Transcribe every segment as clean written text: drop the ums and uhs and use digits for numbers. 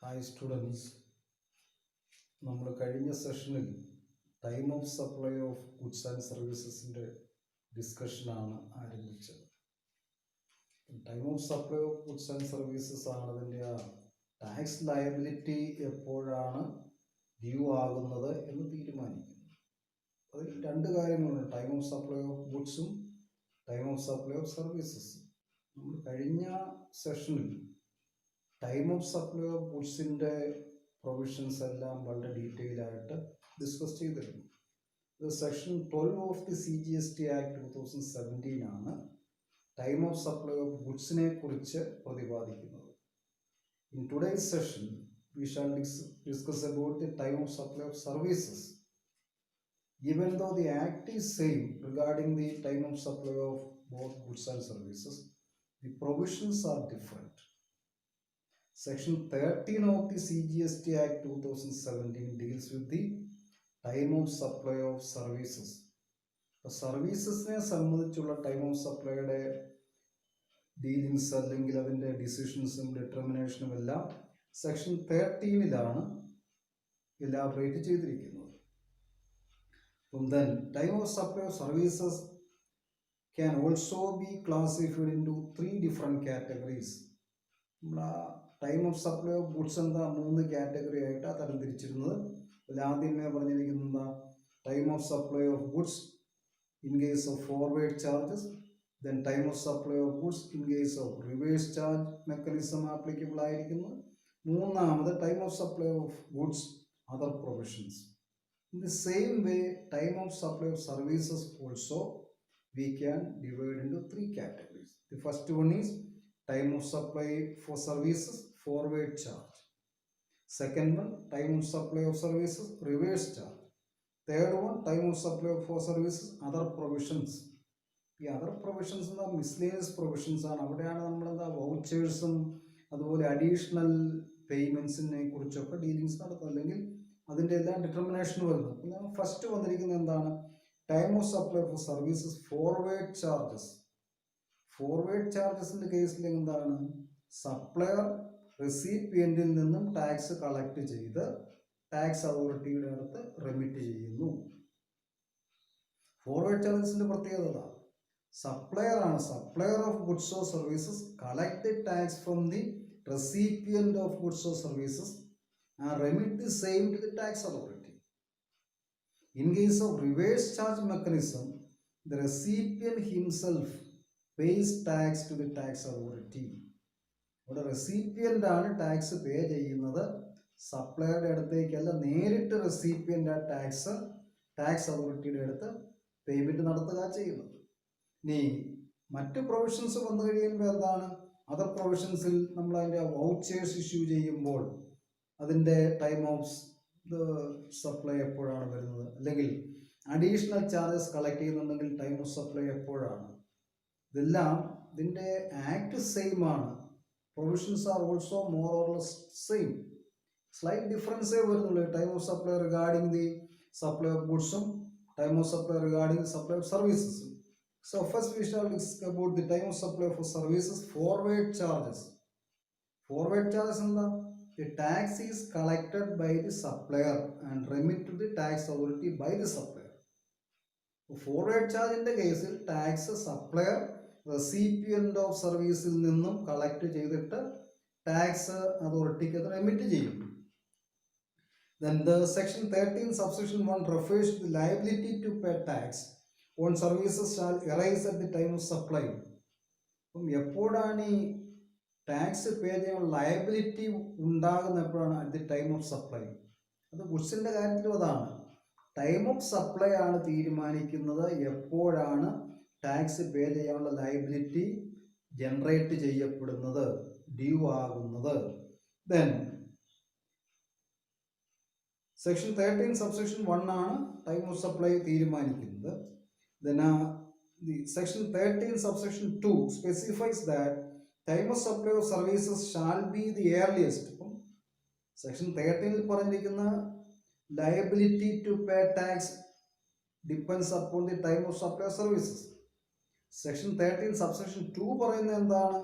Hi students, നമ്മൾ കഴിഞ്ഞ സെഷനിൽ time of supply of goods and സർവീസസിൻ്റെ ഡിസ്കഷനാണ് ആരംഭിച്ചത്. Time of supply of goods and services ആണ് അതിൻ്റെ ആ ടാക്സ് ലയബിലിറ്റി എപ്പോഴാണ് ഡ്യൂ ആകുന്നത് എന്ന് തീരുമാനിക്കുന്നത്. അതിൽ രണ്ട് കാര്യങ്ങളുണ്ട്, ടൈം ഓഫ് സപ്ലൈ ഓഫ് ഗുഡ്സും ടൈം ഓഫ് സപ്ലൈ ഓഫ് സർവീസസും. നമ്മൾ കഴിഞ്ഞ സെഷനിൽ ടൈം ഓഫ് സപ്ലൈ ഓഫ് ഗുഡ്സിൻ്റെ പ്രൊവിഷൻസ് എല്ലാം വളരെ ഡീറ്റെയിൽ ആയിട്ട് ഡിസ്കസ് ചെയ്തിരുന്നു. ഇത് section 12 of the CGST act 2017 ആണ് ടൈം ഓഫ് സപ്ലൈ ഓഫ് ഗുഡ്സിനെ കുറിച്ച് പ്രതിപാദിക്കുന്നത്. In today's session we shall discuss about the time of supply of services. Even though the act is same regarding the time of supply of both goods and services, the provisions are different. Section 13 of the CGST Act 2017 deals with the time of supply of services. സർവീസസിനെ സംബന്ധിച്ചുള്ള time of സപ്ലൈയുടെ dealings അല്ലെങ്കിൽ അതിൻ്റെ ഡിസിഷൻസും ഡിറ്റർമിനേഷനും എല്ലാം section 13 elaborate ചെയ്തിരിക്കുന്നത്. Then time of supply of services can also be classified into 3 different categories. Time of supply of goods എന്താ 3 category ആയിട്ടാണ് തരംതിരിച്ചിരുന്നത്. ആദ്യമേ പറഞ്ഞിരിക്കുന്നത് time of supply of goods in case of forward charges, then time of supply of goods in case of reverse charge mechanism applicable ആയിരിക്കുന്നു. മൂന്നാമത് time of supply of goods other provisions. In the same way time of supply of services also we can divide into 3 categories. The first one is time of supply for services, forward charge. Second one, time of supply of services, reverse charge. Third one, time of supply for services, other provisions. ഈ other provisions എന്താ, miscellaneous provisions ആണ്. അവിടെയാണ് നമ്മളെന്താ വൗച്ചേഴ്സും അതുപോലെ additional പേയ്മെൻറ്റ്സിനെ കുറിച്ചൊക്കെ dealings നടത്തുന്നത്, അല്ലെങ്കിൽ അതിൻ്റെ എല്ലാം ഡിറ്റർമിനേഷൻ വരുന്നത്. പിന്നെ ഫസ്റ്റ് വന്നിരിക്കുന്നത് എന്താണ്, time of supply for services forward charges. Forward ചാർജസിൻ്റെ കേസിൽ എന്താണ്, സപ്ലയർ റെസിപ്പിയൻറ്റിൽ നിന്നും ടാക്സ് കളക്ട് ചെയ്ത് ടാക്സ് അതോറിറ്റിയുടെ അടുത്ത് റെമിറ്റ് ചെയ്യുന്നു. ഫോർവേഡ് ചാർജസിൻ്റെ പ്രത്യേകത സപ്ലയർ ആണ്, supplier of goods or services collect the tax from the recipient of goods or services and remit the same to the tax authority. In case of reverse charge mechanism, the recipient himself pays tax to the tax authority. ഇവിടെ recipient ആണ് tax പേ ചെയ്യുന്നത്, സപ്ലയറുടെ അടുത്തേക്കല്ല, നേരിട്ട് recipient ആ tax അതോറിറ്റിയുടെ അടുത്ത് payment നടത്തുക ചെയ്യുന്നത്. ഇനി മറ്റ് പ്രൊവിഷൻസ് വന്നു കഴിയുമ്പോൾ എന്താണ്, അതർ പ്രൊവിഷൻസിൽ നമ്മൾ അതിൻ്റെ വൗച്ചേഴ്സ് ഇഷ്യൂ ചെയ്യുമ്പോൾ അതിൻ്റെ ടൈം ഓഫ് സപ്ലൈ എപ്പോഴാണ് വരുന്നത്, അല്ലെങ്കിൽ അഡീഷണൽ ചാർജസ് കളക്ട് ചെയ്യുന്നുണ്ടെങ്കിൽ ടൈം ഓഫ് സപ്ലൈ എപ്പോഴാണ്. ഇതെല്ലാം ഇതിൻ്റെ ആക്ട് സെയിം ആണ്. Provisions are also more or less same. Slight ഡിഫറൻസേ വരുന്നുള്ളൂ. Time of supply regarding the supply of ഗുഡ്സും time of supply regarding supply of സർവീസസും. So first we shall discuss about the time of supply for services forward charges. Forward charges എന്താ, the tax is collected by the supplier and remitted to the tax authority by the supplier. Forward charge in the case tax supplier recipient of service il ninnum collect ചെയ്തിട്ട് tax authority ക്ക് remit ചെയ്യും. Then the section 13 subsection 1 refers to the liability to pay tax on services shall arise at the time of supply. എപ്പോഴാണ് ഈ tax പേ ചെയ്യാൻ liability ഉണ്ടാകുന്ന എപ്പോഴാണ്, at the time of supply. അത് ഗുഡ്സിൻ്റെ കാര്യത്തിലും അതാണ്. ടൈം ഓഫ് സപ്ലൈ ആണ് തീരുമാനിക്കുന്നത് എപ്പോഴാണ് ടാക്സ് പേ ചെയ്യാനുള്ള ലയബിലിറ്റി ജനറേറ്റ് ചെയ്യപ്പെടുന്നത്, ഡ്യൂ ആകുന്നത്. ദെൻ സെക്ഷൻ 13 സബ്സെക്ഷൻ 1 ആണ് ടൈം ഓഫ് സപ്ലൈ തീരുമാനിക്കുന്നത്. Then section 13 subsection 2 specifies that time of supply of services shall be the earliest. അപ്പം സെക്ഷൻ 13 പറഞ്ഞിരിക്കുന്ന liability to pay tax depends upon the time of supply of services. Section 13 subsection 2 പറയുന്നത് എന്താണ്,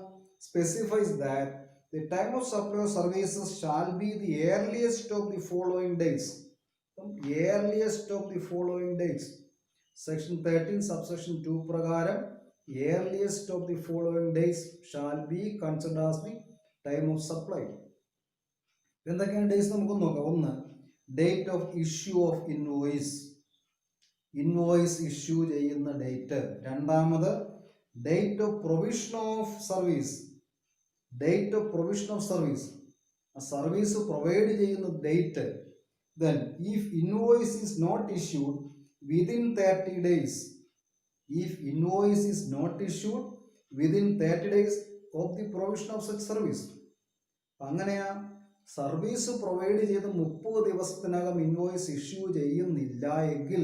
specifies that the time of supply of services shall be the earliest of the following days. Earliest of the following days. Section 13 subsection 2 പ്രകാരം earliest of the following days shall be considered as the time of supply. എന്തൊക്കെയാണ് days നമുക്ക് നോക്കാം. ഒന്ന്, date of issue of invoice, invoice issue ചെയ്യുന്ന date. രണ്ടാമത്, date of provision of service, date of provision of service, service provide ചെയ്യുന്ന date. Then if invoice is not issued within 30 days, if invoice is not issued within 30 days of the provision of such service. അങ്ങനെയാ service provide ചെയ്ത് 30 ദിവസത്തിനകം invoice issue ചെയ്യുന്നില്ല എങ്കിൽ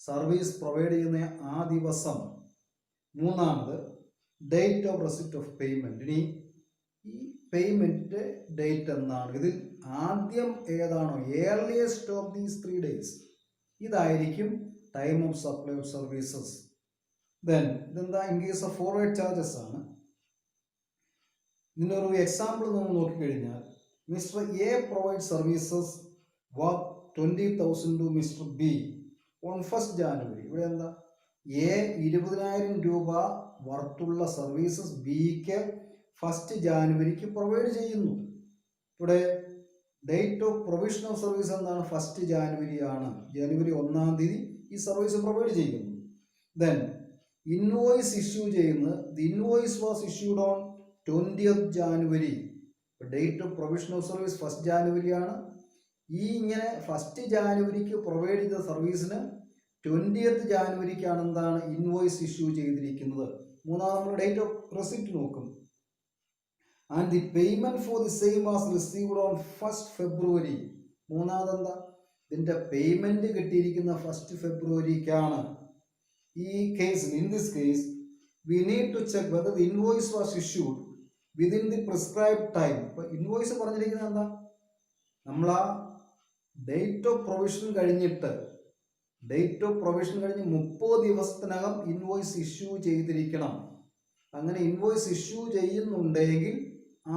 service provide ചെയ്യുന്ന ആ ദിവസം. മൂന്നാമത്, date of receipt of payment. ഇനി ഈ പേയ്മെന്റ് ഡേറ്റ് എന്നാണ്. ഇതിൽ ആദ്യം ഏതാണോ ഏർലിയസ്റ്റ് ഓഫ് ദീസ് 3 days, ഇതായിരിക്കും time of supply of services. Then ഇതെന്താ, in case of forward charges ആണ്. ഇതിൻ്റെ ഒരു എക്സാമ്പിൾ നമ്മൾ നോക്കിക്കഴിഞ്ഞാൽ, mister A provide services worth 20,000 to mister B on 1st January. ഇവിടെ എന്താ, എ 20,000 രൂപ വർത്തുള്ള സർവീസസ് ബിക്ക് 1st January പ്രൊവൈഡ് ചെയ്യുന്നു. ഇവിടെ date of provision of service എന്താണ്, 1st January ആണ്. ജനുവരി 1-ാം തീയതി ഈ സർവീസ് പ്രൊവൈഡ് ചെയ്യുന്നു. ദെൻ ഇൻവോയ്സ് ഇഷ്യൂ ചെയ്യുന്നത്, the invoice was issued on 20th January. Date of provision of service 1st January ആണ്. ഈ ഇങ്ങനെ 1st January പ്രൊവൈഡ് ചെയ്ത സർവീസിന് 20th January എന്താണ് ഇൻവോയ്സ് ഇഷ്യൂ ചെയ്തിരിക്കുന്നത്. മൂന്നാമത് നമ്മൾ ഡേറ്റ് ഓഫ് റെസിപ്റ്റ് നോക്കും. And the payment for the same was received on 1st February. മൂന്നാമത് എന്താ, ഇതിന്റെ പേയ്മെന്റ് കിട്ടിയിരിക്കുന്ന 1st February. ഈ കേസിൽ, in this case, we need to check whether the invoice was issued within the prescribed time. ഇപ്പൊ invoice പറഞ്ഞിരിക്കുന്നത് എന്താ, നമ്മൾ ആ ഡേറ്റ് ഓഫ് പ്രൊവിഷൻ കഴിഞ്ഞിട്ട്, ഡേറ്റ് ഓഫ് പ്രൊവിഷൻ കഴിഞ്ഞ് 30 ദിവസത്തിനകം ഇൻവോയ്സ് ഇഷ്യൂ ചെയ്തിരിക്കണം. അങ്ങനെ ഇൻവോയ്സ് ഇഷ്യൂ ചെയ്യുന്നുണ്ടെങ്കിൽ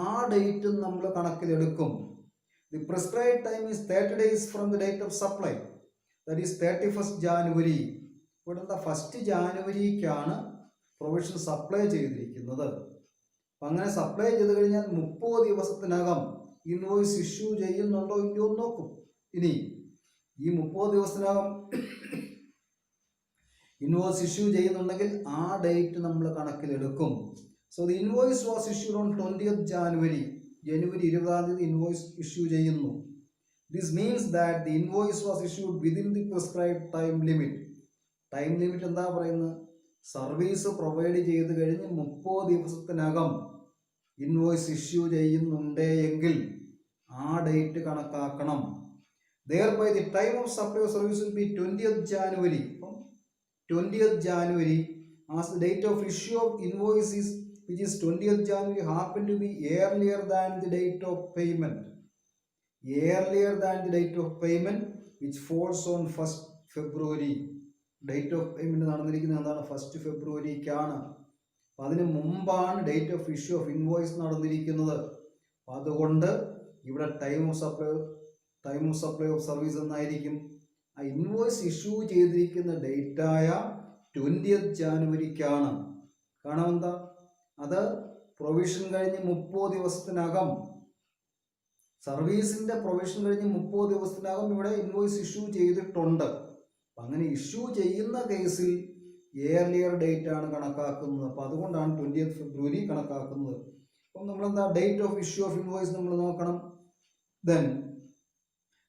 ആ ഡേറ്റ് നമ്മൾ കണക്കിലെടുക്കും. The prescribe time is 30 days from the date of supply, that is 31st January. ഇവിടെ എന്താ, 1st January പ്രൊവിഷൻ സപ്ലൈ ചെയ്തിരിക്കുന്നത്. അപ്പം അങ്ങനെ സപ്ലൈ ചെയ്ത് കഴിഞ്ഞാൽ 30 ദിവസത്തിനകം ഇൻവോയ്സ് ഇഷ്യൂ ചെയ്യുന്നുണ്ടോ ഇല്ലയോ എന്ന് നോക്കും. ഇനി ഈ 30 ദിവസത്തിനകം ഇൻവോയ്സ് ഇഷ്യൂ ചെയ്യുന്നുണ്ടെങ്കിൽ ആ ഡേറ്റ് നമ്മൾ കണക്കിലെടുക്കും. So the invoice was issued on 20th January. ജനുവരി 20-ാം തീയതി ഇൻവോയ്സ് ഇഷ്യൂ ചെയ്യുന്നു. This means that the invoice was issued within the prescribed time limit. Time limit എന്താ പറയുന്നത്, സർവീസ് പ്രൊവൈഡ് ചെയ്ത് കഴിഞ്ഞ് 30 ദിവസത്തിനകം ഇൻവോയ്സ് ഇഷ്യൂ ചെയ്യുന്നുണ്ടേ എങ്കിൽ ആ ഡേറ്റ് കണക്കാക്കണം. Thereby the time of supply of service will be 20th January. 20th January as the date of issue of invoice is, which is 20th January, happen to be earlier than the date of payment. Earlier than the date of payment, which falls on 1st February. Date of payment നടന്നിരിക്കുന്നത് എന്താണ്, 1st February. അതിന് മുമ്പാണ് date of issue of invoice നടന്നിരിക്കുന്നത്. അതുകൊണ്ട് ഇവിടെ time of supply of service എന്നായിരിക്കും. ആ invoice issue ചെയ്തിരിക്കുന്ന ഡേറ്റായ 20th January. കാരണം എന്താ, അത് പ്രൊവിഷൻ കഴിഞ്ഞ് 30 ദിവസത്തിനകം, സർവീസിന്റെ പ്രൊവിഷൻ കഴിഞ്ഞ് 30 ദിവസത്തിനകം ഇവിടെ ഇൻവോയ്സ് ഇഷ്യൂ ചെയ്തിട്ടുണ്ട്. അങ്ങനെ ഇഷ്യൂ ചെയ്യുന്ന കേസിൽ ഏർലിയർ ഡേറ്റ് ആണ് കണക്കാക്കുന്നത്. അപ്പം അതുകൊണ്ടാണ് 20th February കണക്കാക്കുന്നത്. അപ്പം നമ്മളെന്താ, date of issue of invoice നമ്മൾ നോക്കണം. Then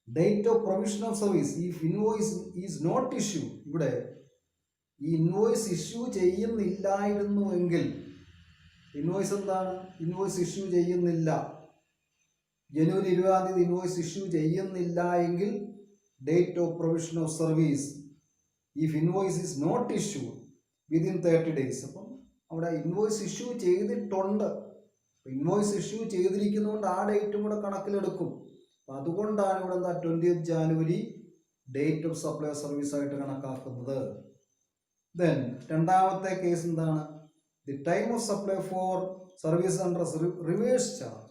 date of provision of service, if invoice is not issue, ഇവിടെ ഈ ഇൻവോയ്സ് ഇഷ്യൂ ചെയ്യുന്നില്ലായിരുന്നു എങ്കിൽ, ഇൻവോയ്സ് എന്താണ്, ഇൻവോയ്സ് ഇഷ്യൂ ചെയ്യുന്നില്ല, ജനുവരി 20-ാം തീയതി ഇൻവോയ്സ് ഇഷ്യൂ ചെയ്യുന്നില്ല എങ്കിൽ date of provision of service, if invoice is not issue within 30 days. അപ്പം അവിടെ ഇൻവോയ്സ് ഇഷ്യൂ ചെയ്തിട്ടുണ്ട്, ഇൻവോയ്സ് ഇഷ്യൂ ചെയ്തിരിക്കുന്നതുകൊണ്ട് ആ ഡേറ്റും കൂടെ കണക്കിലെടുക്കും. അപ്പം അതുകൊണ്ടാണ് ഇവിടെ എന്താ 20th January date of supply of service ആയിട്ട് കണക്കാക്കുന്നത്. ദെൻ രണ്ടാമത്തെ കേസ് എന്താണ്, the time of supply for service under reverse charge.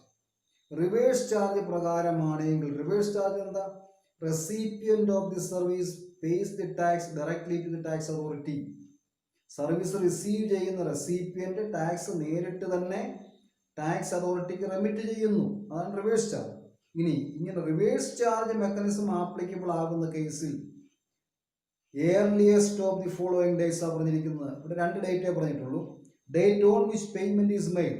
Reverse charge പ്രകാരമാണെങ്കിൽ, റിവേഴ്സ് ചാർജ് എന്താ? Recipient of the service pays the tax directly to the tax authority. Service receive ചെയ്യുന്ന recipient tax നേരിട്ട് തന്നെ tax അതോറിറ്റിക്ക് remit ചെയ്യുന്നു. അതാണ് reverse charge. ഇനി ഇങ്ങനെ റിവേഴ്സ് ചാർജ് മെക്കാനിസം ആപ്ലിക്കബിൾ ആകുന്ന കേസിൽ earliest of the following days ആണ് പറഞ്ഞിരിക്കുന്നത്. ഇവിടെ 2 ഡേറ്റേ പറഞ്ഞിട്ടുള്ളൂ. Date on which payment is made.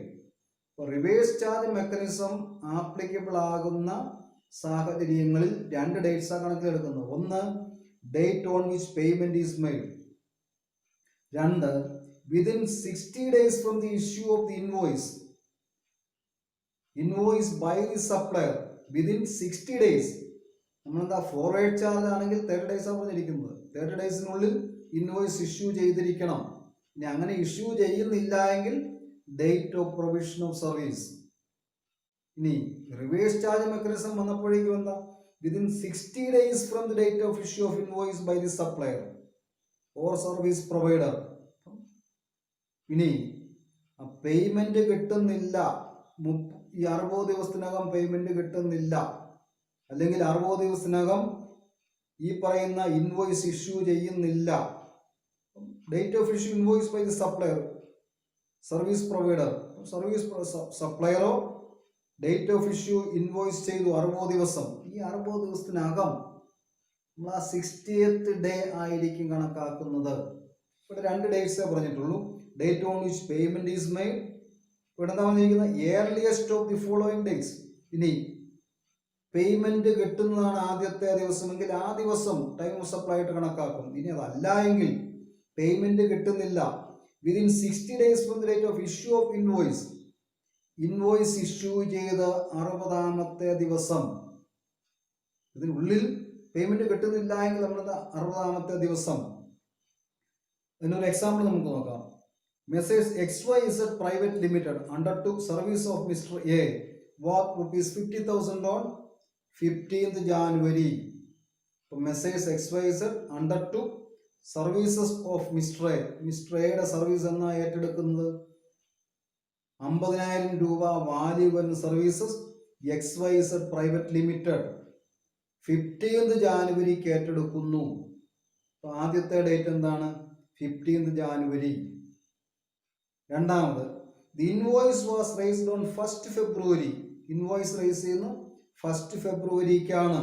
Reverse charge mechanism applicable ആകുന്ന സാഹചര്യങ്ങളിൽ 2 ഡേറ്റ്സ് ആണ് കണക്കിലെടുക്കുന്നത്. ഒന്ന്, date on which payment is made. 2, within 60 days from the issue of the invoice by the supplier. Within 60 days. നമ്മളെന്താ ഫോർവേഡ് ചാർജ് ആണെങ്കിൽ 30 days ആണ് പറഞ്ഞിരിക്കുന്നത്. 30 ഡേയ്സിനുള്ളിൽ invoice issue ചെയ്തിരിക്കണം. ഇനി അങ്ങനെ ഇഷ്യൂ ചെയ്യുന്നില്ല എങ്കിൽ date of provision of service. ഇനി റിവേഴ്സ് ചാർജ് മെക്കാനിസം വന്നപ്പോഴേക്കും എന്താ? Within 60 days from the date of issue of invoice by the supplier or service provider. ഇനി പേയ്മെന്റ് കിട്ടുന്നില്ല, ഈ 60 ദിവസത്തിനകം പേയ്മെന്റ് കിട്ടുന്നില്ല, അല്ലെങ്കിൽ 60 ദിവസത്തിനകം ഈ പറയുന്ന ഇൻവോയ്സ് ഇഷ്യൂ ചെയ്യുന്നില്ല. Date of issue invoice by the supplier, service provider, സപ്ലയറോ ഡേറ്റ് ഓഫ് ഇഷ്യൂ ഇൻവോയ്സ് ചെയ്തു 60 ദിവസം. ഈ 60 ദിവസത്തിനകം നമ്മൾ ആ 60th ഡേ ആയിരിക്കും കണക്കാക്കുന്നത്. ഇവിടെ 2 ഡേറ്റ്സേ പറഞ്ഞിട്ടുള്ളൂ. Date on which payment is made. ഇവിടെ എന്താ പറഞ്ഞിരിക്കുന്നത്? Earliest of the following days. ഇനി പേയ്മെന്റ് കിട്ടുന്നതാണ് ആദ്യത്തെ ദിവസമെങ്കിൽ ആ ദിവസം ടൈം ഓഫ് സപ്ലൈ ആയിട്ട് കണക്കാക്കും. ഇനി അതല്ല എങ്കിൽ പേയ്മെന്റ് കിട്ടുന്നില്ല, within 60 days from the date of issue of invoice issue ചെയ്ത 60ാമത്തെ ദിവസം. ഇതിനുള്ളിൽ പേയ്മെന്റ് കിട്ടുന്നില്ല എങ്കിൽ നമ്മളത് 60ാമത്തെ ദിവസം. അതിനൊരു എക്സാമ്പിൾ നമുക്ക് നോക്കാം. Messrs XYZ private limited undertook service of mister A worth ₹50,000 on 15th January. ഇപ്പോൾ messrs XYZ undertook services of mister A. Mister എയുടെ സർവീസ് എന്നാ ഏറ്റെടുക്കുന്നത്? 50,000 രൂപ വാല്യൂ വരുന്ന services XYZ private limited 15th Januaryക്ക് ഏറ്റെടുക്കുന്നു. അപ്പോൾ ആദ്യത്തെ ഡേറ്റ് എന്താണ്? 15th January. രണ്ടാമത്, the invoice was raised on 1st February. Invoice raise ചെയ്യുന്നു 1st Februaryക്കാണ്.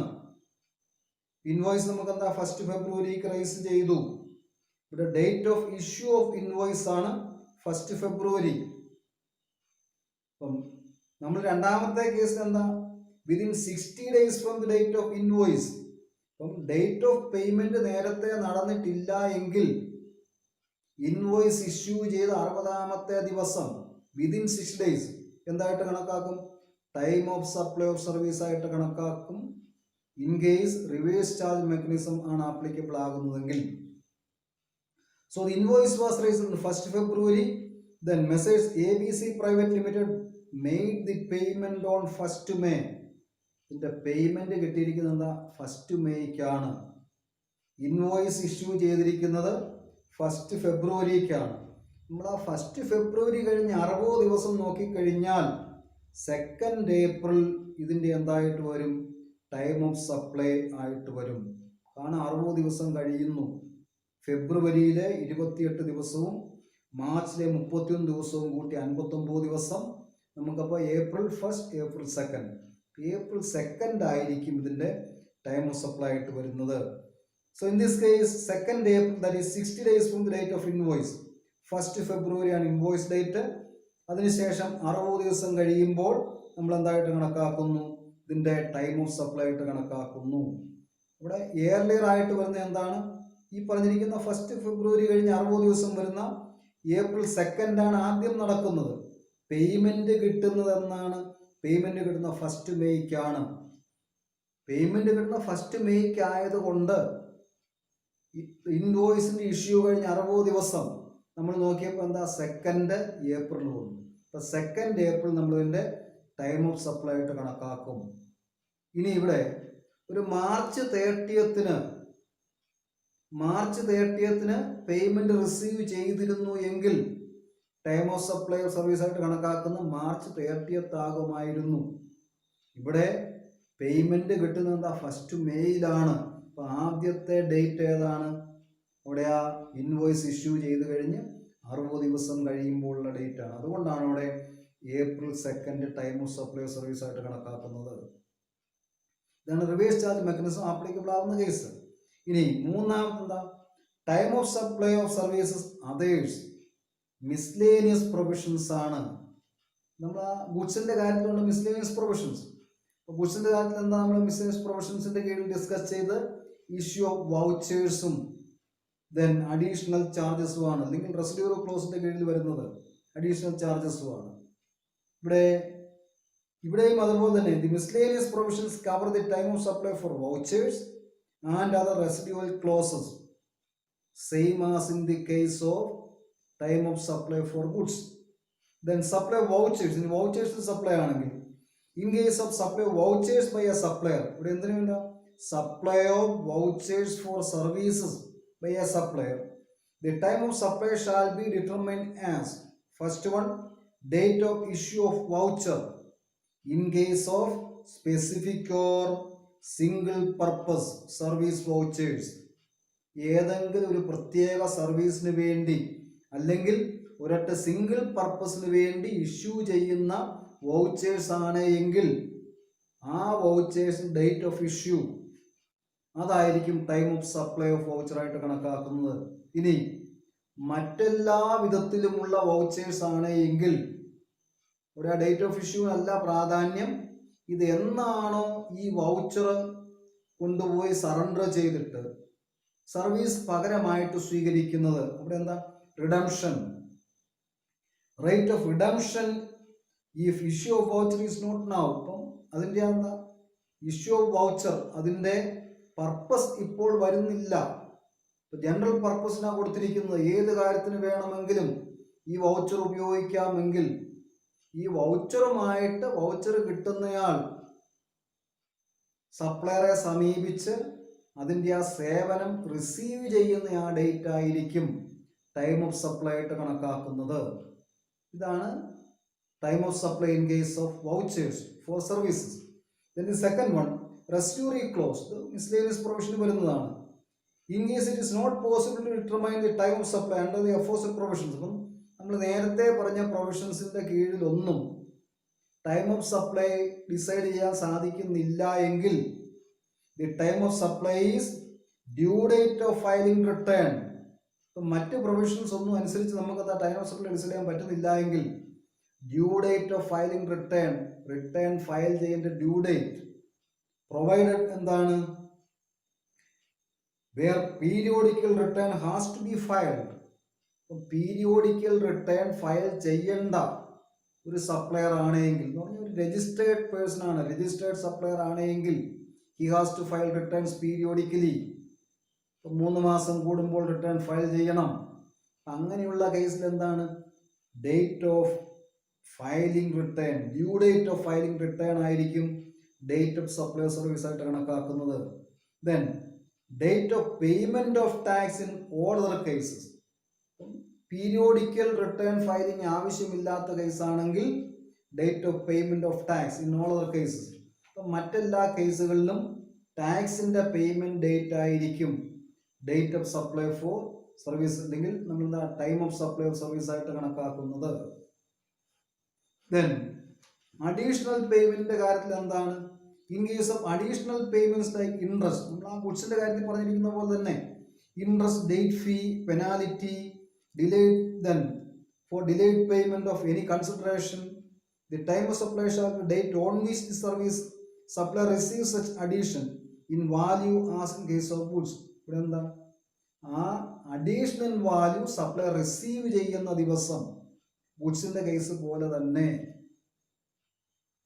ഇൻവോയ്സ് നമുക്ക് എന്താ 1st Februaryക്ക് റൈസ് ചെയ്തു. ഇവിടെ date of issue of invoice ആണ് 1st February. അപ്പം നമ്മൾ രണ്ടാമത്തെ കേസിൽ എന്താ? Within 60 days from the date of invoice. അപ്പം ഡേറ്റ് ഓഫ് പേയ്മെന്റ് നേരത്തെ നടന്നിട്ടില്ല എങ്കിൽ ഇൻവോയ്സ് ഇഷ്യൂ ചെയ്ത് 60ാമത്തെ ദിവസം വിതിൻ 6 ഡേയ്സ് എന്തായിട്ട് കണക്കാക്കും? Time of supply of service ആയിട്ട് കണക്കാക്കും. In case reverse charge mechanism ആണ് ആപ്ലിക്കബിൾ ആകുന്നതെങ്കിൽ. So the invoice was raised on 1st February. Then Messrs ABC Private Limited made the payment on 1st May. ഇതിന്റെ payment കിട്ടിയിരിക്കുന്നത് എന്താ? 1st Mayക്കാണ്. Invoice issue ചെയ്തിരിക്കുന്നത് 1st Februaryക്കാണ്. നമ്മൾ ആ 1st February കഴിഞ്ഞ് 60 ദിവസം നോക്കിക്കഴിഞ്ഞാൽ 2nd April ഇതിന്റെ എന്തായിട്ട് വരും? ടൈം ഓഫ് സപ്ലൈ ആയിട്ട് വരും. കാരണം 60 ദിവസം കഴിയുന്നു. ഫെബ്രുവരിയിലെ 28 ദിവസവും മാർച്ചിലെ 31 ദിവസവും കൂട്ടി 59 ദിവസം. നമുക്കപ്പോൾ April 1st, April 2nd. April 2nd ആയിരിക്കും ഇതിന്റെ ടൈം ഓഫ് സപ്ലൈ ആയിട്ട് വരുന്നത്. So in this case 2nd April, that is 60 days from the date of invoice. 1st February ആണ് ഇൻവോയ്സ് ഡേറ്റ്. അതിനുശേഷം 60 ദിവസം കഴിയുമ്പോൾ നമ്മൾ എന്തായിട്ട് കണക്കാക്കുന്നു? ഇതിന്റെ ടൈം ഓഫ് സപ്ലൈ ആയിട്ട് കണക്കാക്കുന്നു. ഇവിടെ ഏർലിയർ ആയിട്ട് വരുന്ന എന്താണ്? ഈ പറഞ്ഞിരിക്കുന്ന 1st February കഴിഞ്ഞ് 60 ദിവസം വരുന്ന April 2nd ആണ് ആദ്യം നടക്കുന്നത്. പേയ്മെന്റ് കിട്ടുന്നത് എന്നാണ്? പേയ്മെന്റ് കിട്ടുന്ന 1st Mayക്കാണ്. പേയ്മെന്റ് കിട്ടുന്ന 1st Mayക്ക് ആയതുകൊണ്ട് ഇൻവോയ്സിന്റെ ഇഷ്യൂ കഴിഞ്ഞ് 60 ദിവസം നമ്മൾ നോക്കിയപ്പോൾ എന്താ? 2nd April വന്നു. അപ്പൊ 2nd April നമ്മൾ ഇതിന്റെ ടൈം ഓഫ് സപ്ലൈ ആയിട്ട് കണക്കാക്കും. ഇനി ഇവിടെ ഒരു മാർച്ച് 30th പേയ്മെന്റ് റിസീവ് ചെയ്തിരുന്നു എങ്കിൽ time of supply of service ആയിട്ട് കണക്കാക്കുന്ന മാർച്ച് 30th ആകുമായിരുന്നു. ഇവിടെ പേയ്മെന്റ് കിട്ടുന്നത് എന്താ, ഫസ്റ്റ് മെയിലാണ്. അപ്പൊ ആദ്യത്തെ ഡേറ്റ് ഏതാണ്, അവിടെ ആ ഇൻവോയ്സ് ഇഷ്യൂ ചെയ്ത് കഴിഞ്ഞ് 60 ദിവസം കഴിയുമ്പോഴുള്ള ഡേറ്റ് ആണ്. അതുകൊണ്ടാണ് അവിടെ April 2 time of supply service ആയിട്ട് കണക്കാക്കുന്നത്. ഇതാണ് റിവേഴ്സ് ചാർജ് മെക്കാനിസം ആപ്ലിക്കബിൾ ആവുന്ന കേസ്. ഇനി മൂന്നാമത് എന്താ, time of supply of services others miscellaneous provisions ആണ്. നമ്മൾ ആ ഗുഡ്സിന്റെ കാര്യത്തിലുള്ള മിസ്ലേനിയസ് പ്രൊവിഷൻസ്. അപ്പോൾ ഗുഡ്സിന്റെ കാര്യത്തിൽ എന്താ നമ്മൾ മിസ്ലേനിയസ് പ്രൊവിഷൻസിന്റെ കീഴിൽ ഡിസ്കസ് ചെയ്ത് ഇഷ്യൂ ഓഫ് വൗച്ചേഴ്സും ദെൻ അഡീഷണൽ ചാർജസും ആണ്, അല്ലെങ്കിൽ റെസിഡ്യൂറൽ ക്ലോസിന്റെ കീഴിൽ വരുന്നത് അഡീഷണൽ ചാർജസും ആണ്. ഇവിടെയും അതുപോലെ തന്നെ the miscellaneous provisions cover the time of supply for vouchers and other residual clauses same as in the case of time of supply for goods. Then supply vouchers, ഇനി vouchers supply ആണെങ്കിൽ in case of supply vouchers by a supplier, ഇവിടെ എന്തിനു വേണ്ട, supply of vouchers for services by a supplier, the time of supply shall be determined as first one, date of issue of voucher in case of specific or single purpose service vouchers. ഏതെങ്കിലും ഒരു പ്രത്യേക സർവീസിന് വേണ്ടി അല്ലെങ്കിൽ ഒരൊറ്റ single പർപ്പസിന് വേണ്ടി issue ചെയ്യുന്ന വൗച്ചേഴ്സ് ആണ് എങ്കിൽ ആ വൗച്ചേഴ്സ് ഡേറ്റ് ഓഫ് ഇഷ്യൂ അതായിരിക്കും time of supply of voucher ആയിട്ട് കണക്കാക്കുന്നത്. ഇനി മറ്റെല്ലാ വിധത്തിലുമുള്ള വൗച്ചേഴ്സ് ആണ് എങ്കിൽ ഒരു ഡേറ്റ് ഓഫ് ഇഷ്യൂ അല്ല പ്രാധാന്യം, ഇത് എന്നാണോ ഈ വൗച്ചർ കൊണ്ടുപോയി സറണ്ടർ ചെയ്തിട്ട് സർവീസ് പകരമായിട്ട് സ്വീകരിക്കുന്നത്, അവിടെ എന്താ, redemption, rate of redemption if issue of voucher is not now. അപ്പം അതിൻ്റെ എന്താ, ഇഷ്യൂ ഓഫ് വൗച്ചർ അതിൻ്റെ പർപ്പസ് ഇപ്പോൾ വരുന്നില്ല. ജനറൽ പർപ്പസിനാണ് കൊടുത്തിരിക്കുന്നത്, ഏത് കാര്യത്തിന് വേണമെങ്കിലും ഈ വൗച്ചർ ഉപയോഗിക്കാമെങ്കിൽ ഈ വൗച്ചറുമായിട്ട് വൗച്ചർ കിട്ടുന്നയാൾ സപ്ലയറെ സമീപിച്ച് അതിൻ്റെ ആ സേവനം റിസീവ് ചെയ്യുന്ന ആ ഡേറ്റ് ആയിരിക്കും ടൈം ഓഫ് സപ്ലൈ ആയിട്ട് കണക്കാക്കുന്നത്. ഇതാണ് time of supply in case of vouchers for services. Then the second one, residuary clause, miscellaneous provision വരുന്നതാണ്. In case it is not possible to determine the time of supply under the aforesaid provisions. അപ്പം നമ്മൾ നേരത്തെ പറഞ്ഞ പ്രൊവിഷൻസിന്റെ കീഴിലൊന്നും time of supply decide ചെയ്യാൻ സാധിക്കുന്നില്ല എങ്കിൽ the time of supply is due date of filing return. ഇപ്പം മറ്റ് പ്രൊവിഷൻസ് ഒന്നും അനുസരിച്ച് നമുക്ക് ആ ടൈം ഓഫ് സപ്ലൈ ഡിസൈഡ് ചെയ്യാൻ പറ്റുന്നില്ല എങ്കിൽ due date of filing return file ചെയ്യേണ്ട ഡ്യൂ ഡേറ്റ് പ്രൊവൈഡഡ് എന്താണ്, where periodical return has to be filed. Periodical return file ചെയ്യേണ്ട ഒരു സപ്ലയർ ആണെങ്കിൽ എന്ന് പറഞ്ഞാൽ ഒരു രജിസ്റ്റേർഡ് പേഴ്സൺ ആണ്, രജിസ്റ്റേർഡ് സപ്ലയർ ആണെങ്കിൽ he has to file returns periodically. 3 മാസം കൂടുമ്പോൾ റിട്ടേൺ ഫയൽ ചെയ്യണം. അങ്ങനെയുള്ള കേസിൽ എന്താണ്, date of filing return, due date of filing return ആയിരിക്കും ഡേറ്റ് ഓഫ് സപ്ലൈ സർവീസ് ആയിട്ട് കണക്കാക്കുന്നത്. Then date of payment of tax in all other cases. Periodical return filing ആവശ്യമില്ലാത്ത കേസാണെങ്കിൽ date of payment of tax in all other cases. അപ്പം മറ്റെല്ലാ കേസുകളിലും ടാക്സിന്റെ payment date ആയിരിക്കും date of supply for service, അല്ലെങ്കിൽ നമ്മൾ time of supply of service ആയിട്ട് കണക്കാക്കുന്നത്. ദെൻ അഡീഷണൽ പേയ്മെന്റിന്റെ കാര്യത്തിൽ എന്താണ്, in case of additional payments like interest, നമ്മൾ ആ ഗുഡ്സിന്റെ കാര്യത്തിൽ പറഞ്ഞിരിക്കുന്ന പോലെ തന്നെ interest, date fee, penalty, delayed, then four delayed payment of any consideration, the time of supply shall be date on which the service supply receive such addition in value as in case of goods. ഇവിടെ എന്താ, ആ additional value supply receive ചെയ്യുന്ന ദിവസം ഗുഡ്സിന്റെ case പോലെ തന്നെ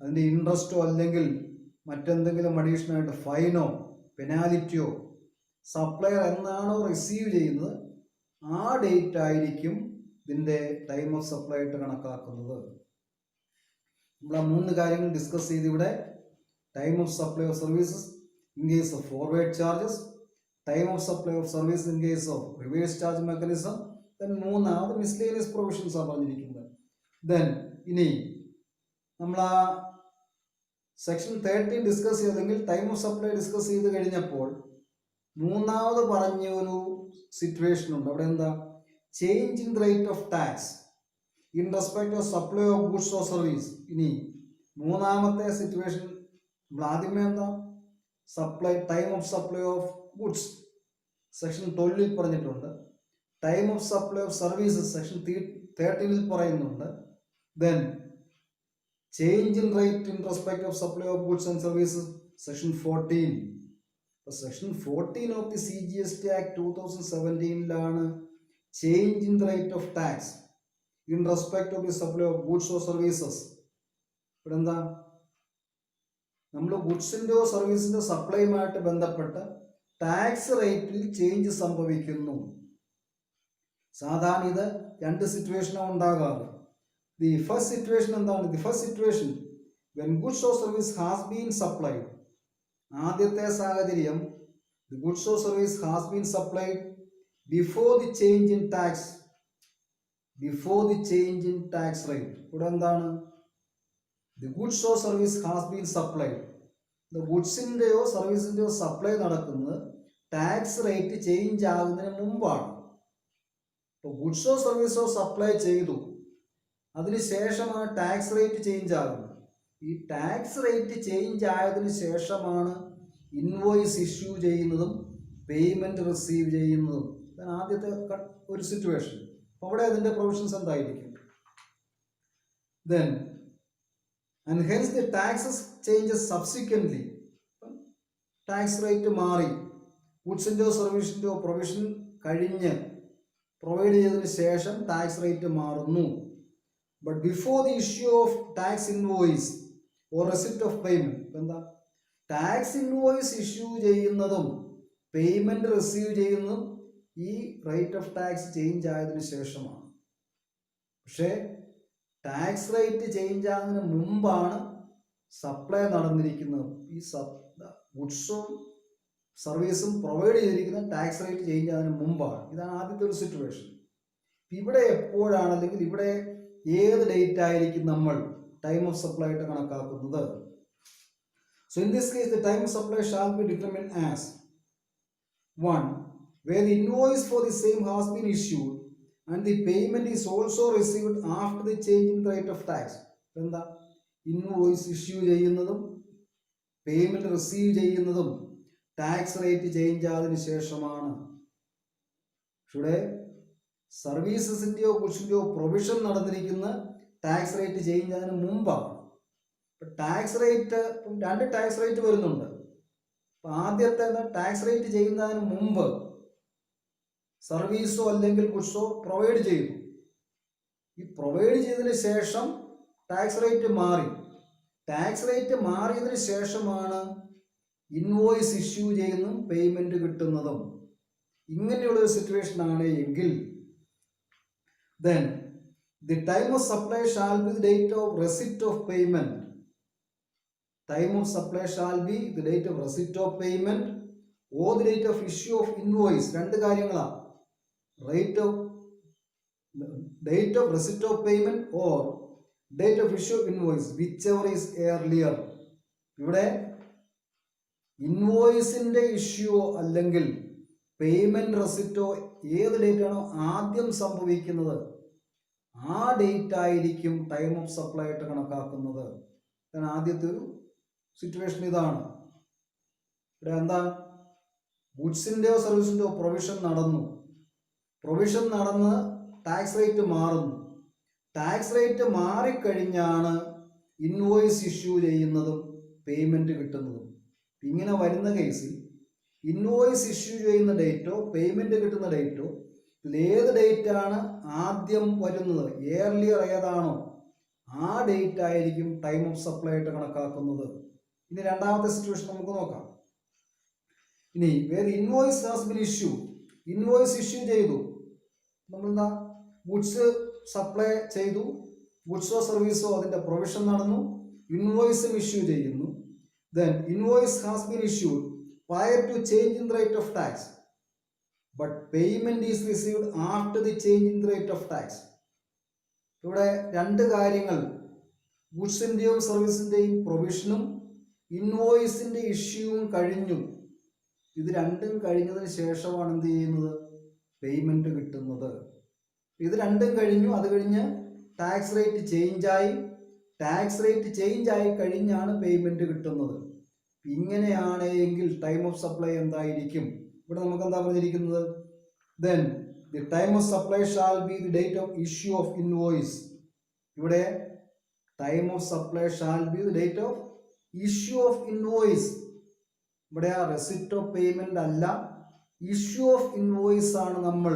അതിന്റെ ഇൻട്രസ്റ്റോ അല്ലെങ്കിൽ മറ്റെന്തെങ്കിലും അഡീഷണൽ ആയിട്ട് ഫൈനോ പെനാലിറ്റിയോ സപ്ലയർ എന്നാണോ റിസീവ് ചെയ്യുന്നത് ആ ഡേറ്റ് ആയിരിക്കും ഇതിന്റെ ടൈം ഓഫ് സപ്ലൈ ആയിട്ട് കണക്കാക്കുന്നത്. നമ്മൾ ആ 3 കാര്യങ്ങൾ ഡിസ്കസ് ചെയ്ത് ഇവിടെ time of supply of services in case of forward charges, time of supply of service in case of reverse charge mechanism, then മൂന്നാമത് മിസ്ലേനിയസ് പ്രൊവിഷൻസ് ആണ് പറഞ്ഞിരിക്കുന്നത്. ദെൻ ഇനി നമ്മൾ ആ സെക്ഷൻ 13 ഡിസ്കസ് ചെയ്തെങ്കിൽ ടൈം ഓഫ് സപ്ലൈ ഡിസ്കസ് ചെയ്ത് കഴിഞ്ഞപ്പോൾ മൂന്നാമത് പറഞ്ഞ ഒരു സിറ്റുവേഷൻ ഉണ്ട്. അവിടെ എന്താ? Change in the rate of tax in respect of supply of goods or service. ഇനി മൂന്നാമത്തെ സിറ്റുവേഷൻ നമ്മൾ ആദ്യമേ എന്താ? Supply time of supply of goods section 12 പറഞ്ഞിട്ടുണ്ട്. Time of supply of services section 13 പറയുന്നുണ്ട്. Then change in rate in respect of supply of goods and services section 14. Section 14 of the CGST act 2017 change in the rate of tax in respect of the supply of goods or services. ഇവിടെ എന്താ? നമ്മൾ ഗുഡ്സിൻ്റെയോ സർവീസിൻ്റെയോ സപ്ലൈയുമായിട്ട് ബന്ധപ്പെട്ട് tax റേറ്റിൽ change സംഭവിക്കുന്നു. സാധാരണ ഇത് രണ്ട് സിറ്റുവേഷനാണ് ഉണ്ടാകാറ്. ദി ഫസ്റ്റ് സിറ്റുവേഷൻ എന്താണ്? The first situation when goods or service has been supplied. ആദ്യത്തെ സാഹചര്യം the goods or service has been supplied before the change in tax, before the change in tax rate. ഇവിടെ എന്താണ്? The goods or service has been supplied. ഗുഡ്സിൻ്റെയോ സർവീസിൻ്റെയോ supply നടക്കുന്നത് tax rate change ആകുന്നതിന് മുമ്പാണ്. ഇപ്പോൾ ഗുഡ്സോ സർവീസോ സപ്ലൈ ചെയ്തു, അതിനുശേഷമാണ് ടാക്സ് റേറ്റ് ചേഞ്ച് ആകുന്നത്. ഈ ടാക്സ് റേറ്റ് ചേഞ്ച് ആയതിനു ശേഷമാണ് ഇൻവോയ്സ് ഇഷ്യൂ ചെയ്യുന്നതും പേയ്മെൻറ്റ് റിസീവ് ചെയ്യുന്നതും. ഇതാണ് ആദ്യത്തെ ഒരു സിറ്റുവേഷൻ. അപ്പോൾ അവിടെ അതിൻ്റെ പ്രൊവിഷൻസ് എന്തായിരിക്കും? Then and hence the taxes changes subsequently. Tax rate മാറി, ഗുഡ്സിൻ്റെയോ സർവീസിൻ്റെയോ പ്രൊവിഷൻ കഴിഞ്ഞ് പ്രൊവൈഡ് ചെയ്തതിന് ശേഷം ടാക്സ് റേറ്റ് മാറുന്നു. But before the issue of tax invoice or receipt of payment. എന്താ? ടാക്സ് ഇൻവോയ്സ് ഇഷ്യൂ ചെയ്യുന്നതും പേയ്മെൻറ്റ് റിസീവ് ചെയ്യുന്നതും ഈ റേറ്റ് ഓഫ് ടാക്സ് ചേഞ്ച് ആയതിനു ശേഷമാണ്. പക്ഷേ ടാക്സ് റേറ്റ് ചേഞ്ച് ആകുന്നതിന് മുമ്പാണ് സപ്ലൈ നടന്നിരിക്കുന്നത്. ഈ ഗുഡ്സും സർവീസും പ്രൊവൈഡ് ചെയ്തിരിക്കുന്ന ടാക്സ് റേറ്റ് ചേഞ്ച് ആകുന്നതിന് മുമ്പാണ്. ഇതാണ് ആദ്യത്തെ ഒരു സിറ്റുവേഷൻ. ഇവിടെ എപ്പോഴാണ്, അല്ലെങ്കിൽ ഇവിടെ ഏത് ഡേറ്റ് ആയിരിക്കും നമ്മൾ ടൈം ഓഫ് സപ്ലൈ ആയിട്ട് കണക്കാക്കുന്നത്? So in this case the time of supply shall be determined as 1 where the invoice for the same has been issued and the payment is also received after the change in the rate of tax. എന്താ? Invoice issue ചെയ്യുന്നതും payment receive ചെയ്യുന്നതും tax rate change ആയതിനു ശേഷമാണ്. ഇവിടെ സർവീസസിൻ്റെയോ ഗുഡ്സിൻ്റെയോ provision നടന്നിരിക്കുന്ന tax rate change ആയതിനു മുമ്പാണ്. Tax rate രണ്ട് tax rate വരുന്നുണ്ട്. അപ്പം ആദ്യത്തെ ടാക്സ് റേറ്റ് ചെയ്യുന്നതിന് മുമ്പ് സർവീസോ അല്ലെങ്കിൽ ഗുഡ്സോ പ്രൊവൈഡ് ചെയ്തു. ഈ പ്രൊവൈഡ് ചെയ്തതിന് ശേഷം ടാക്സ് റേറ്റ് മാറി. ടാക്സ് റേറ്റ് മാറിയതിന് ശേഷമാണ് ഇൻവോയ്സ് ഇഷ്യൂ ചെയ്യുന്നതും പേയ്മെൻറ്റ് കിട്ടുന്നതും. ഇങ്ങനെയുള്ളൊരു സിറ്റുവേഷൻ ആണ് എങ്കിൽ then the time of supply shall be the date of receipt of payment. Time of supply shall be the date of receipt of payment or the date of issue of invoice. രണ്ട് കാര്യങ്ങളാണ്. Date of receipt of payment or date of issue of invoice, whichever is earlier. ഇവിടെ ഇൻവോയ്സിൻ്റെ ഇഷ്യൂയോ അല്ലെങ്കിൽ payment റെസിപ്റ്റോ ഏത് date ആണോ ആദ്യം സംഭവിക്കുന്നത് ആ date ആയിരിക്കും ടൈം ഓഫ് സപ്ലൈ ആയിട്ട് കണക്കാക്കുന്നത്. ഇതാണ് ആദ്യത്തെ ഒരു സിറ്റുവേഷൻ. ഇതാണ് ഇവിടെ എന്താ? ഗുഡ്സിൻ്റെയോ സർവീസിൻ്റെയോ പ്രൊവിഷൻ നടന്നു. പ്രൊവിഷൻ നടന്ന് ടാക്സ് റേറ്റ് മാറുന്നു. ടാക്സ് റേറ്റ് മാറിക്കഴിഞ്ഞാണ് ഇൻവോയ്സ് ഇഷ്യൂ ചെയ്യുന്നതും പേയ്മെൻറ്റ് കിട്ടുന്നതും. ഇങ്ങനെ വരുന്ന കേസിൽ ഇൻവോയ്സ് ഇഷ്യൂ ചെയ്യുന്ന ഡേറ്റോ പേയ്മെൻറ്റ് കിട്ടുന്ന ഡേറ്റോ ഇതിലേത് ഡേറ്റാണ് ആദ്യം വരുന്നത്, ഏർലിയർ ഏതാണോ ആ ഡേറ്റ് ആയിരിക്കും ടൈം ഓഫ് സപ്ലൈ ആയിട്ട് കണക്കാക്കുന്നത്. ഇനി രണ്ടാമത്തെ സിറ്റുവേഷൻ നമുക്ക് നോക്കാം. ഇനി വേറെ invoice has been issue, invoice issue ചെയ്തു. നമ്മളെന്താ? ഗുഡ്സ് സപ്ലൈ ചെയ്തു, ഗുഡ്സോ സർവീസോ അതിൻ്റെ പ്രൊവിഷൻ നടന്നു, ഇൻവോയ്സും ഇഷ്യൂ ചെയ്യുന്നു. Then invoice has been issued prior to change in the rate of tax, but payment is received after the change in the rate of tax. ഇവിടെ രണ്ട് കാര്യങ്ങൾ, ഗുഡ്സിൻ്റെയും സർവീസിൻ്റെയും പ്രൊവിഷനും ഇൻവോയ്സിൻ്റെ ഇഷ്യൂവും കഴിഞ്ഞു. ഇത് രണ്ടും കഴിഞ്ഞതിന് ശേഷമാണ് എന്ത് ചെയ്യുന്നത്, പേയ്മെൻറ്റ് കിട്ടുന്നത്. ഇത് രണ്ടും കഴിഞ്ഞു. അത് കഴിഞ്ഞ് ടാക്സ് റേറ്റ് ചേഞ്ചായി. ടാക്സ് റേറ്റ് ചേഞ്ചായി കഴിഞ്ഞാണ് പേയ്മെൻറ്റ് കിട്ടുന്നത്. ഇങ്ങനെയാണെങ്കിൽ ടൈം ഓഫ് സപ്ലൈ എന്തായിരിക്കും? ഇവിടെ നമുക്ക് എന്താ പറഞ്ഞിരിക്കുന്നത്? Then the time of supply shall be the date of issue of invoice. ഇവിടെ time of supply shall be the date of issue of invoice. ഇവിടെ ആ റെസിപ്റ്റ് ഓഫ് പേയ്മെന്റ് അല്ല, ഇഷ്യൂ ഓഫ് ഇൻവോയ്സ് ആണ് നമ്മൾ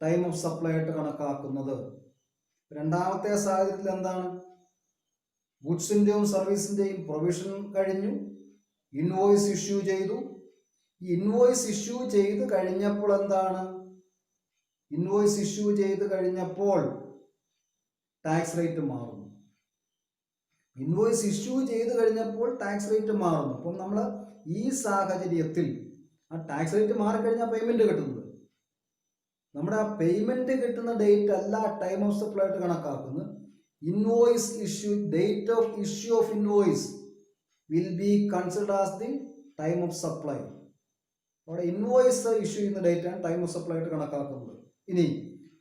ടൈം ഓഫ് സപ്ലൈ ആയിട്ട് കണക്കാക്കുന്നത്. രണ്ടാമത്തെ സാഹചര്യത്തിൽ എന്താണ്? ഗുഡ്സിൻ്റെയും സർവീസിൻ്റെയും പ്രൊവിഷൻ കഴിഞ്ഞു, ഇൻവോയ്സ് ഇഷ്യൂ ചെയ്തു. ഈ ഇൻവോയ്സ് ഇഷ്യൂ ചെയ്ത് കഴിഞ്ഞപ്പോൾ എന്താണ്? ഇൻവോയ്സ് ഇഷ്യൂ ചെയ്ത് കഴിഞ്ഞപ്പോൾ ടാക്സ് റേറ്റ് മാറുന്നു. ഇൻവോയ്സ് ഇഷ്യൂ ചെയ്ത് കഴിഞ്ഞപ്പോൾ ടാക്സ് റേറ്റ് മാറുന്നു. അപ്പം നമ്മൾ ഈ സാഹചര്യത്തിൽ ആ ടാക്സ് റേറ്റ് മാറിക്കഴിഞ്ഞാൽ പേയ്മെന്റ് കിട്ടുന്നത്. നമ്മുടെ ആ പേയ്മെന്റ് കിട്ടുന്ന ഡേറ്റ് അല്ല ടൈം ഓഫ് സപ്ലൈ ആയിട്ട് കണക്കാക്കുന്നത്. Invoice issue, date of issue of invoice will be considered as the time of supply. അവിടെ ഇൻവോയ്സ് ഇഷ്യൂ ചെയ്യുന്ന ഡേറ്റ് ആണ് ടൈം ഓഫ് സപ്ലൈ ആയിട്ട് കണക്കാക്കുന്നത്. ഇനി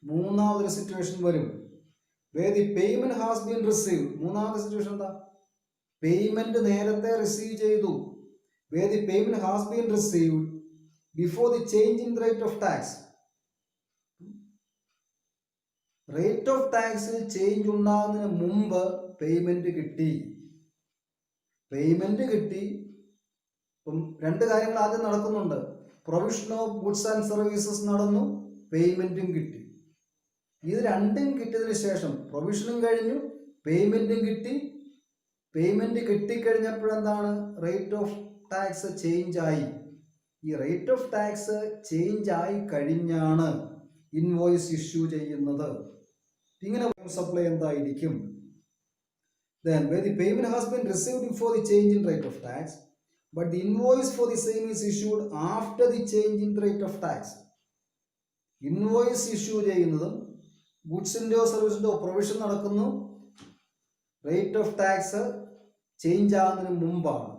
മൂന്നാമതൊരു സിറ്റുവേഷൻ വരും, where the payment has been received. മൂന്നാമത്തെ സിറ്റുവേഷൻ എന്താ? പേയ്മെന്റ് നേരത്തെ റിസീവ് ചെയ്തു. where the payment has been received before the change in the rate of tax. Rate of ടാക്സിൽ ചേഞ്ച് ഉണ്ടാകുന്നതിന് മുമ്പ് പേയ്മെന്റ് കിട്ടി. ഇപ്പം രണ്ട് കാര്യങ്ങൾ ആദ്യം നടക്കുന്നുണ്ട്. Provision of goods and services നടന്നു, പേയ്മെന്റും കിട്ടി. ഇത് രണ്ടും കിട്ടിയതിന് ശേഷം പ്രൊവിഷനും കഴിഞ്ഞു, പേയ്മെന്റും കിട്ടി. പേയ്മെന്റ് കിട്ടിക്കഴിഞ്ഞപ്പോഴെന്താണ്? റേറ്റ് ഓഫ് ടാക്സ് ചേഞ്ച് ആയി. ഈ റേറ്റ് ഓഫ് ടാക്സ് ചേഞ്ച് ആയി കഴിഞ്ഞാണ് ഇൻവോയ്സ് ഇഷ്യൂ ചെയ്യുന്നത്. ഇങ്ങനെ സപ്ലൈ എന്തായിരിക്കും? Then where the payment has been received before the change in rate of tax, but the invoice for the same is issued after the change in rate of tax. Invoice issue ചെയ്യുന്നതും ഗുഡ്സിൻ്റെയോ സർവീസിൻ്റെയോ provision നടക്കുന്നു, rate of tax change ആകുന്നതിന് മുമ്പാണ്.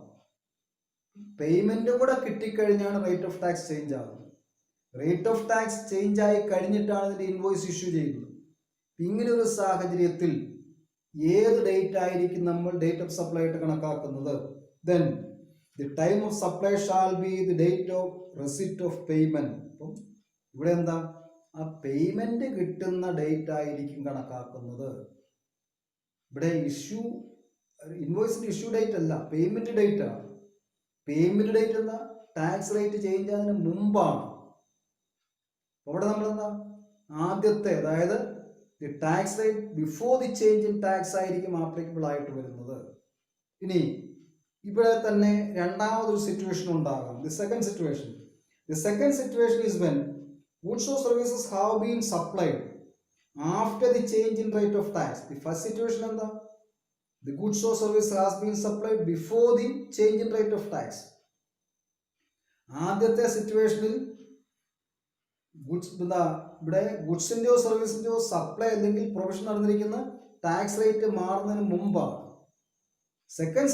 പേയ്മെൻറ്റും കൂടെ കിട്ടിക്കഴിഞ്ഞാണ് rate of tax change ആകുന്നത്. Rate of tax change ആയി കഴിഞ്ഞിട്ടാണ് ഇതിൻ്റെ ഇൻവോയ്സ് ഇഷ്യൂ ചെയ്യുന്നത്. ഇങ്ങനെ ഒരു സാഹചര്യത്തിൽ ഏത് ഡേറ്റ് ആയിരിക്കും നമ്മൾ ഡേറ്റ് ഓഫ് സപ്ലൈ ആയിട്ട് കണക്കാക്കുന്നത്? Then the time of supply shall be the date of receipt of payment. അപ്പം ഇവിടെ എന്താ? ആ പേയ്മെന്റ് കിട്ടുന്ന ഡേറ്റ് ആയിരിക്കും കണക്കാക്കുന്നത്. ഇവിടെ ഇഷ്യൂ ഇൻവോയ്സിന്റെ ഇഷ്യൂ ഡേറ്റ് അല്ല, പേയ്മെന്റ് ഡേറ്റ് ആണ്. പേയ്മെന്റ് ഡേറ്റ് എന്താ? ടാക്സ് റേറ്റ് ചേഞ്ച് ആകുന്നതിന് മുമ്പാണ്. അവിടെ നമ്മൾ എന്താ? ആദ്യത്തെ, അതായത് the tax rate before the change in tax ആയിരിക്കും ആപ്ലിക്കബിൾ ആയിട്ട് വരുന്നത്. ഇനി ഇവിടെ തന്നെ രണ്ടാമതൊരു സിറ്റുവേഷൻ ഉണ്ടാകാം. The second situation is when goods or services have been supplied after the change in rate of tax. The first situation എന്താ? The goods or service has been supplied before the change in rate of tax. ആദ്യത്തെ സിറ്റുവേഷനിൽ ഇവിടെ ഗുഡ്സിൻ്റെയോ സർവീസിൻ്റെയോ supply അല്ലെങ്കിൽ provision നടന്നിരിക്കുന്ന tax rate മാറുന്നതിന് മുമ്പാണ്. Second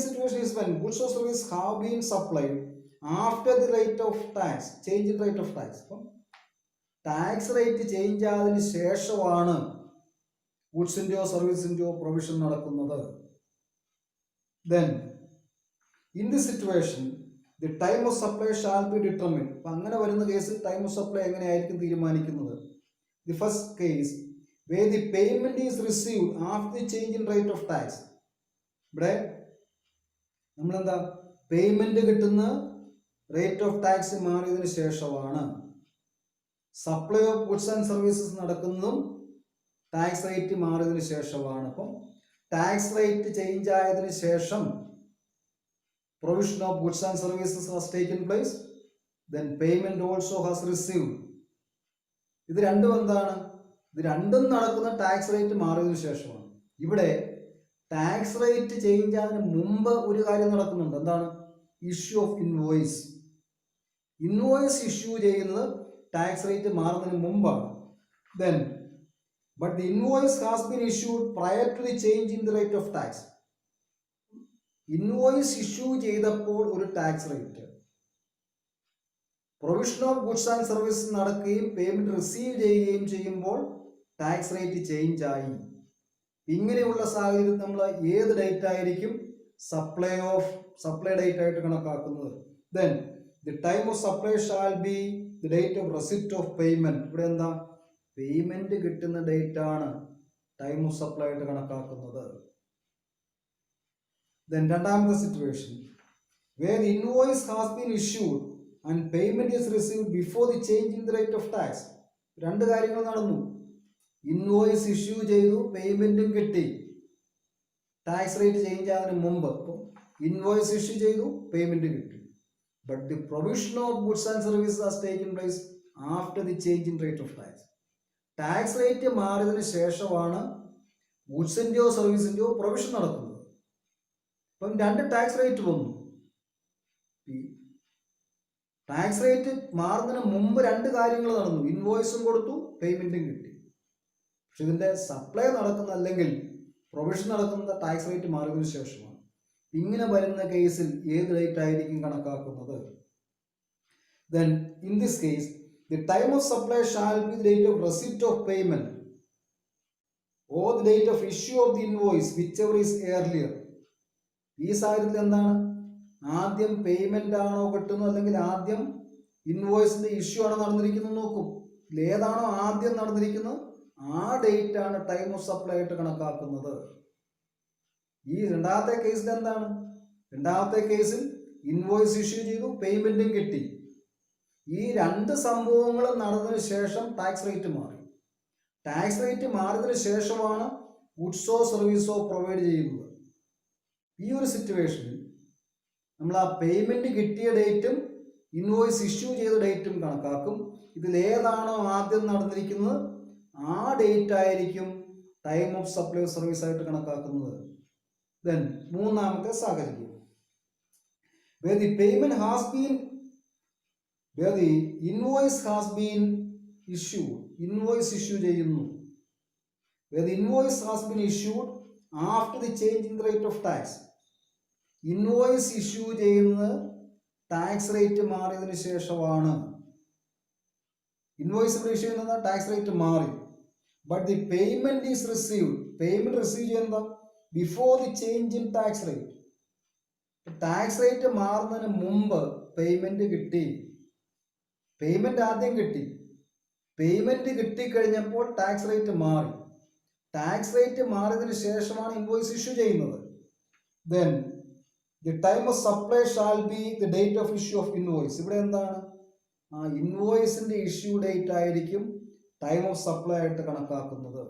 situation is when goods or service have been supplied after the rate of tax, change in rate of tax. അപ്പം tax rate change ആയതിനു ശേഷമാണ് ഗുഡ്സിൻ്റെയോ സർവീസിൻ്റെയോ പ്രൊവിഷൻ നടക്കുന്നത്. Then in the situation the time of supply shall be determined. അപ്പം അങ്ങനെ വരുന്ന കേസിൽ time of supply എങ്ങനെയായിരിക്കും തീരുമാനിക്കുന്നത്? The first case where the payment is received after the change in rate of tax. ഇവിടെ നമ്മളെന്താ? പേയ്മെന്റ് കിട്ടുന്ന റേറ്റ് ഓഫ് ടാക്സ് മാറിയതിനു ശേഷമാണ്. Supply of goods and services നടക്കുന്നതും ടാക്സ് റേറ്റ് മാറിയതിനു ശേഷമാണ്. അപ്പം ടാക്സ് റേറ്റ് ചേഞ്ച് ആയതിനു ശേഷം provision of goods and services has taken place, then payment also has received. ഇത് രണ്ടും എന്താണ്? ഇത് രണ്ടും നടക്കുന്ന ടാക്സ് റേറ്റ് മാറിയതിനു ശേഷമാണ്. ഇവിടെ ടാക്സ് റേറ്റ് ചേഞ്ച് ആയതിനു മുമ്പ് ഒരു കാര്യം നടക്കുന്നുണ്ട്. എന്താണ്? Issue of invoice. Invoice issue ചെയ്യുന്നത് ടാക്സ് റേറ്റ് മാറുന്നതിന് മുമ്പാണ്. Then but the invoice has been issued prior to the change in the rate of tax. Invoice issue ചെയ്തപ്പോൾ ഒരു tax rate, provision of goods and service നടക്കുകയും payment receive ചെയ്യുകയും ചെയ്യുമ്പോൾ tax rate change ആയി. ഇങ്ങനെയുള്ള സാഹചര്യത്തിൽ നമ്മൾ ഏത് ഡേറ്റ് ആയിരിക്കും സപ്ലൈ ഡേറ്റ് ആയിട്ട് കണക്കാക്കുന്നത്? Then the time of supply shall be the date of receipt of payment. ഇവിടെ എന്താ, പേയ്മെന്റ് കിട്ടുന്ന ഡേറ്റ് ആണ് ടൈം ഓഫ് സപ്ലൈ ആയിട്ട് കണക്കാക്കുന്നത്. ദെൻ രണ്ടാമത്തെ situation, where the invoice has been issued and payment is received before the change in the rate of tax. രണ്ട് കാര്യങ്ങൾ നടന്നു. ഇൻവോയ്സ് ഇഷ്യൂ ചെയ്തു, പേയ്മെന്റും കിട്ടി, ടാക്സ് റേറ്റ് ചേഞ്ച് ആകുന്നതിന് മുമ്പ്. അപ്പോൾ ഇൻവോയ്സ് ഇഷ്യൂ ചെയ്തു, പേയ്മെന്റ് കിട്ടി. But the provision of goods and services has taken place after the change in rate of tax. Tax rate മാറിയതിന് ശേഷമാണ് ഗുഡ്സിന്റെയോ സർവീസിന്റെയോ പ്രൊവിഷൻ നടക്കുന്നത്. അപ്പം രണ്ട് ടാക്സ് റേറ്റ് വന്നു. ടാക്സ് റേറ്റ് മാറുന്നതിന് മുമ്പ് രണ്ട് കാര്യങ്ങൾ നടന്നു, ഇൻവോയ്സും കൊടുത്തു, പേയ്മെന്റും കിട്ടി. പക്ഷെ ഇതിന്റെ സപ്ലൈ നടക്കുന്ന അല്ലെങ്കിൽ പ്രൊവിഷൻ നടക്കുന്ന ടാക്സ് റേറ്റ് മാറിയതിനു ശേഷമാണ്. ഇങ്ങനെ വരുന്ന കേസിൽ ഏത് ഡേറ്റ് ആയിരിക്കും കണക്കാക്കുന്നത്? Then in this case the time of supply shall be the date of receipt of payment or the date of issue of the invoice which is earlier. ഈ സാഹചര്യത്തിൽ എന്താണ്, ആദ്യം പേയ്മെന്റ് ആണോ കിട്ടുന്നത് അല്ലെങ്കിൽ ആദ്യം ഇൻവോയ്സിന്റെ ഇഷ്യൂ ആണോ നടന്നിരിക്കുന്നത് നോക്കും. ഏതാണോ ആദ്യം നടന്നിരിക്കുന്നത് ആ ഡേറ്റ് ആണ് ടൈം ഓഫ് സപ്ലൈ ആയിട്ട് കണക്കാക്കുന്നത്. ഈ രണ്ടാമത്തെ കേസിൽ എന്താണ്, രണ്ടാമത്തെ കേസിൽ ഇൻവോയ്സ് ഇഷ്യൂ ചെയ്തു, പേയ്മെന്റും കിട്ടി. ഈ രണ്ട് സംഭവങ്ങളും നടന്നതിന് ശേഷം ടാക്സ് റേറ്റ് മാറി. ടാക്സ് റേറ്റ് മാറിയതിനു ശേഷമാണ് ഗുഡ്സോ സർവീസോ പ്രൊവൈഡ് ചെയ്യുന്നത്. ഈ ഒരു സിറ്റുവേഷനിൽ നമ്മൾ ആ പേയ്മെന്റ് കിട്ടിയ ഡേറ്റും ഇൻവോയ്സ് ഇഷ്യൂ ചെയ്ത ഡേറ്റും കണക്കാക്കും. ഇതിൽ ഏതാണോ ആദ്യം നടന്നിരിക്കുന്നത് ആ ഡേറ്റ് ആയിരിക്കും ടൈം ഓഫ് സപ്ലൈ സർവീസ് ആയിട്ട് കണക്കാക്കുന്നത്. ദെൻ മൂന്നാമത്തെ സാഹചര്യം, where the payment has been, where the invoice has been issued, invoice issue ചെയ്യുന്നു, where the invoice has been issued after the change in the rate of tax. Invoice issue ചെയ്യുന്നത് tax rate മാറിയതിനു ശേഷമാണ്. Invoice issue ചെയ്യുന്നത് tax rate മാറി. But the payment is received, payment receive ചെയ്യുന്നത് before the change in tax rate. Tax rate മാറുന്നതിന് മുമ്പ് payment കിട്ടി, പേയ്മെന്റ് ആദ്യം കിട്ടി, പേയ്മെന്റ് കിട്ടിക്കഴിഞ്ഞപ്പോൾ ടാക്സ് റേറ്റ് മാറി. ടാക്സ് റേറ്റ് മാറിയതിനു ശേഷമാണ് ഇൻവോയ്സ് ഇഷ്യൂ ചെയ്യുന്നത്. Then the time of supply shall be the date of issue of invoice. ഇവിടെ എന്താണ്, ആ ഇൻവോയ്സിന്റെ ഇഷ്യൂ ഡേറ്റ് ആയിരിക്കും ടൈം ഓഫ് സപ്ലൈ ആയിട്ട് കണക്കാക്കുന്നത്.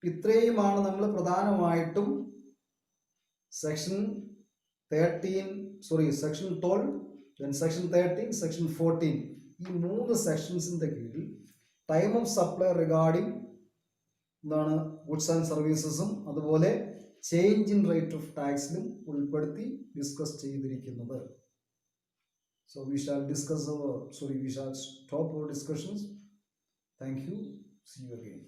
ഇത്രയുമാണ് നമ്മൾ പ്രധാനമായിട്ടും സെക്ഷൻ 12, സെക്ഷൻ 13, സെക്ഷൻ 14 ഈ മൂന്ന് സെക്ഷൻസിന്റെ കീഴിൽ ടൈം ഓഫ് സപ്ലൈ റിഗാർഡിംഗ് എന്താണ് ഗുഡ്സ് ആൻഡ് സർവീസസും അതുപോലെ ചേഞ്ച് ഇൻ റേറ്റ് ഓഫ് ടാക്സിലും ഉൾപ്പെടുത്തി ഡിസ്കസ് ചെയ്തിരിക്കുന്നത്. So we shall stop our discussions. Thank you. See you again.